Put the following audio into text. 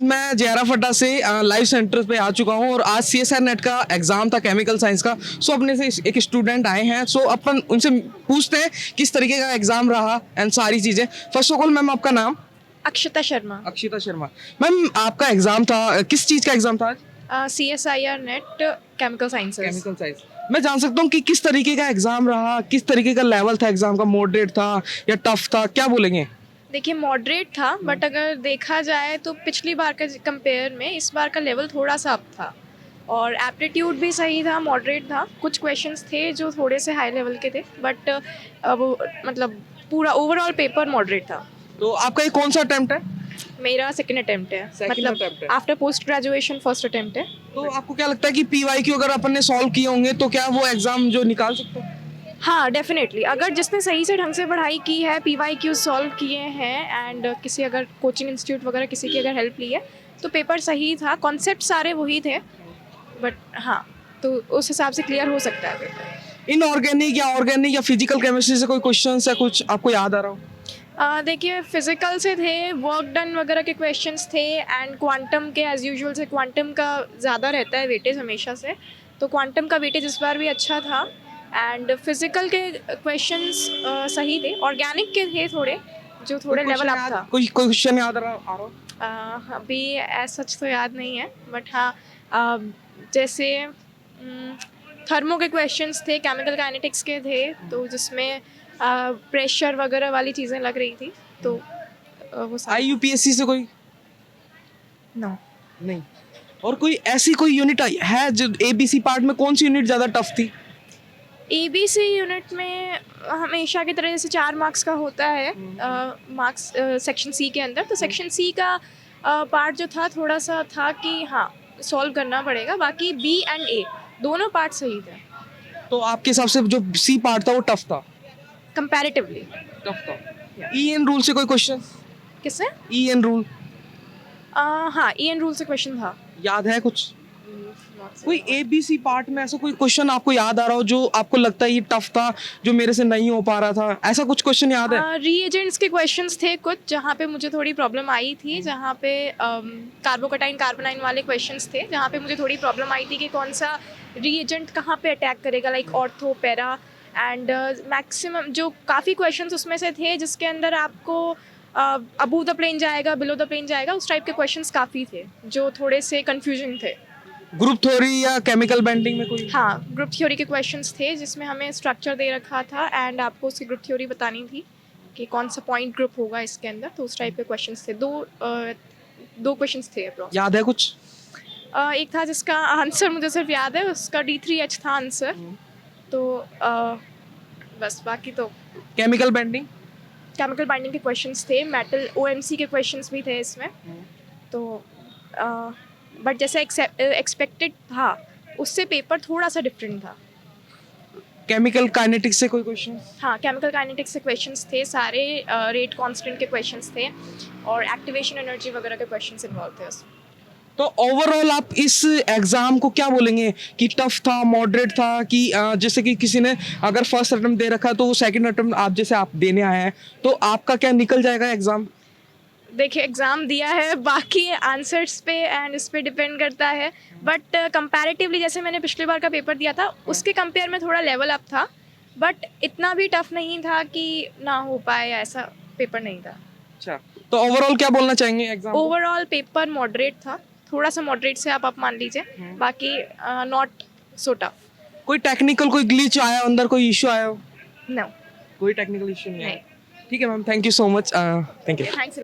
मैं जयरा फड्डा से live centre पे आ चुका हूँ और आज सीएसआर नेट का एग्जाम था केमिकल साइंस का। सो अपने से एक स्टूडेंट आए हैं, सो अपन उनसे पूछते हैं किस तरीके का एग्जाम रहा एंड सारी चीज़ें। फर्स्ट ऑफ ऑल मैम आपका नाम? अक्षता शर्मा। अक्षिता शर्मा। मैम आपका एग्जाम था, किस चीज़ का एग्जाम था आज? CSIR net chemical sciences. Chemical science. मैं जान सकता हूँ कि किस तरीके का एग्जाम रहा, किस तरीके का लेवल था एग्जाम का? मॉडरेट था या टफ था, क्या बोलेंगे? देखिए मॉडरेट था, बट अगर देखा जाए तो पिछली बार का कंपेयर में इस बार का लेवल थोड़ा सा अप था। और एप्टीट्यूड भी सही था, मॉडरेट था। कुछ क्वेश्चंस थे जो थोड़े से हाई लेवल के थे, बट वो मतलब पूरा ओवरऑल पेपर मॉडरेट था। तो आपका ये कौन सा अटेम्प्ट है? मेरा सेकंड अटेम्प्ट है, Second मतलब attempt है। After post graduation first attempt है। तो आपको क्या लगता है कि पीवाईक्यू अगर अपन ने सॉल्व किए होंगे तो क्या वो एग्जाम जो निकाल सकते हैं? हाँ डेफिनेटली, अगर जिसने सही से ढंग से पढ़ाई की है, PYQ सॉल्व किए हैं एंड किसी अगर कोचिंग इंस्टीट्यूट वगैरह किसी की अगर हेल्प ली है तो पेपर सही था, कॉन्सेप्ट सारे वही थे, बट हाँ तो उस हिसाब से क्लियर हो सकता है पेपर। इनऑर्गेनिक या ऑर्गेनिक या फिजिकल केमिस्ट्री से कोई क्वेश्चन या कुछ आपको याद आ रहा हो? देखिए फिजिकल से थे, वर्क डन वगैरह के क्वेश्चंस थे एंड क्वांटम के एज यूजुअल से क्वांटम का ज़्यादा रहता है वेटेज हमेशा से, तो क्वांटम का वेटेज इस बार भी अच्छा था। एंड फिजिकल के क्वेश्चंस सही थे, ऑर्गेनिक के थे थोड़े जो थोड़े लेवल अप था। कोई क्वेश्चन याद आ रहा हो? अभी ऐसा सच तो याद नहीं है, बट हाँ जैसे थर्मो के क्वेश्चंस थे, केमिकल काइनेटिक्स के थे, तो जिसमें प्रेशर वगैरह वाली चीज़ें लग रही थी, तो वो सारी आईयूपीएससी से कोई? नो। नहीं। और कोई ऐसी कोई यूनिट है जो एबीसी पार्ट में कौन सी यूनिट ज्यादा टफ थी? ABC यूनिट में हमेशा की तरह जैसे 4 मार्क्स का होता है मार्क्स सेक्शन C के अंदर, तो सेक्शन C का पार्ट जो था थोड़ा सा था कि हाँ सॉल्व करना पड़ेगा, बाकी B एंड A दोनों पार्ट सही थे तो आपके हिसाब से जो सी पार्ट था वो टफ था? कंपैरेटिवली। टफ था। ईएन रूल से कोई क्वेश्चन? किससे? ईएन रूल हाँ EN रूल से क्वेश्चन था। याद है कुछ? कोई एबीसी पार्ट में ऐसा कोई क्वेश्चन आपको याद आ रहा हो जो आपको लगता है ये टफ था, जो मेरे से नहीं हो पा रहा था, ऐसा कुछ क्वेश्चन याद है? रीएजेंट्स के क्वेश्चंस थे कुछ जहाँ पे मुझे थोड़ी प्रॉब्लम आई थी, जहाँ पे कार्बोकटाइन कार्बोनाइन वाले क्वेश्चंस थे जहाँ पे मुझे थोड़ी प्रॉब्लम आई थी कि कौन सा रीएजेंट कहाँ पे अटैक करेगा, like ortho para and maximum जो काफ़ी क्वेश्चंस उसमें से थे जिसके अंदर आपको अबव द प्लेन जाएगा, बिलो द प्लेन जाएगा, उस टाइप के क्वेश्चंस काफ़ी थे जो थोड़े से कन्फ्यूजिंग थे। ग्रुप थ्योरी या केमिकल बेंडिंग में कोई? हाँ ग्रुप थ्योरी के क्वेश्चंस थे जिसमें हमें स्ट्रक्चर दे रखा था एंड आपको उसकी ग्रुप थ्योरी बतानी थी कि कौन सा पॉइंट ग्रुप होगा इसके अंदर, तो उस टाइप के क्वेश्चंस थे। दो क्वेश्चंस थे अप्रॉक्स। याद है कुछ? एक था जिसका आंसर मुझे सिर्फ याद है, उसका D3H था आंसर, तो बस बाकी तो केमिकल बेंडिंग? केमिकल बाइंडिंग के क्वेश्चंस थे, मेटल OMC के क्वेश्चंस भी थे इसमें, तो बट जैसे एक्सपेक्टेड था उससे पेपर थोड़ा सा डिफरेंट था। केमिकल काइनेटिक्स से कोई क्वेश्चन? हाँ केमिकल काइनेटिक्स से क्वेश्चंस थे सारे, रेट कांस्टेंट के क्वेश्चंस थे और एक्टिवेशन एनर्जी वगैरह के क्वेश्चंस इन्वॉल्व थे उसमें। तो ओवरऑल आप इस एग्जाम को क्या बोलेंगे कि टफ था, मॉडरेट था, कि जैसे कि किसी ने अगर फर्स्ट अटेम्प्ट दे रखा तो वो सेकंड अटेम्प्ट आप जैसे आप देने आए हैं, तो आपका क्या निकल जाएगा एग्जाम? देखिए एग्ज़ाम दिया है, बाकी आंसर्स पे एंड इस पे डिपेंड करता है, बट कंपैरेटिवली जैसे मैंने पिछली बार का पेपर दिया था उसके कंपेयर में थोड़ा लेवल अप था, बट इतना भी टफ नहीं था कि ना हो पाए, ऐसा पेपर नहीं था। अच्छा, तो ओवरऑल क्या बोलना चाहेंगे एग्जाम? ओवरऑल पेपर मॉडरेट था, थोड़ा सा मॉडरेट से आप मान लीजिए, बाकी नॉट सो टफ। कोई टेक्निकल कोई ग्लिच आया, अंदर कोई इशू आया हो? नो। कोई टेक्निकल इशू नहीं आया? नहीं। ठीक है ma'am, thank you so much, thank you. Thanks.